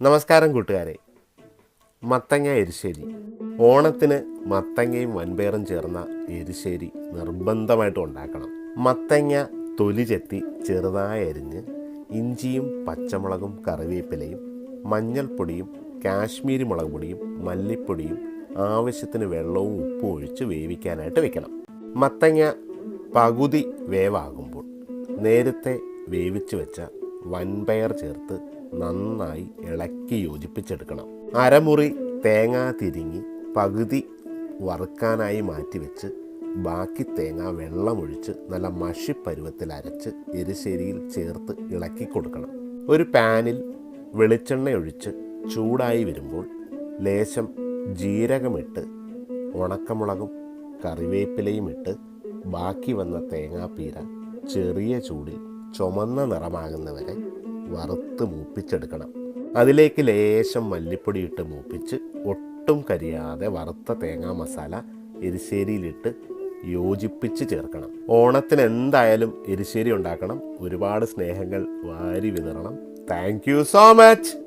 നമസ്കാരം കൂട്ടുകാരെ. മത്തങ്ങ എരിശ്ശേരി. ഓണത്തിന് മത്തങ്ങയും വൻപയറും ചേർന്ന എരിശ്ശേരി നിർബന്ധമായിട്ടും ഉണ്ടാക്കണം. മത്തങ്ങ തൊലി ചെത്തി ചെറുതായി അരിഞ്ഞ് ഇഞ്ചിയും പച്ചമുളകും കറിവേപ്പിലയും മഞ്ഞൾപ്പൊടിയും കാശ്മീരി മുളക് പൊടിയും മല്ലിപ്പൊടിയും ആവശ്യത്തിന് വെള്ളവും ഉപ്പും ഒഴിച്ച് വേവിക്കാനായിട്ട് വെക്കണം. മത്തങ്ങ പകുതി വേവാകുമ്പോൾ നേരത്തെ വേവിച്ച് വെച്ച വൻപയർ ചേർത്ത് നന്നായി ഇളക്കി യോജിപ്പിച്ചെടുക്കണം. അരമുറി തേങ്ങ തിരിങ്ങി പകുതി വറുക്കാനായി മാറ്റിവെച്ച് ബാക്കി തേങ്ങ വെള്ളമൊഴിച്ച് നല്ല മഷിപ്പരുവത്തിൽ അരച്ച് എരിശ്ശേരിയിൽ ചേർത്ത് ഇളക്കി കൊടുക്കണം. ഒരു പാനിൽ വെളിച്ചെണ്ണ ഒഴിച്ച് ചൂടായി വരുമ്പോൾ ലേശം ജീരകമിട്ട് ഉണക്കമുളകും കറിവേപ്പിലയും ഇട്ട് ബാക്കി വന്ന തേങ്ങാപ്പീര ചെറിയ ചൂടിൽ ചുമന്ന നിറമാകുന്നവരെ വറുത്ത് മൂപ്പിച്ചെടുക്കണം. അതിലേക്ക് ലേശം മല്ലിപ്പൊടി ഇട്ട് മൂപ്പിച്ച് ഒട്ടും കരിയാതെ വറുത്ത തേങ്ങാ മസാല എരിശ്ശേരിയിലിട്ട് യോജിപ്പിച്ച് ചേർക്കണം. ഓണത്തിന് എന്തായാലും എരിശ്ശേരി ഉണ്ടാക്കണം. ഒരുപാട് സ്നേഹങ്ങൾ വാരി വിതറണം. Thank you so much.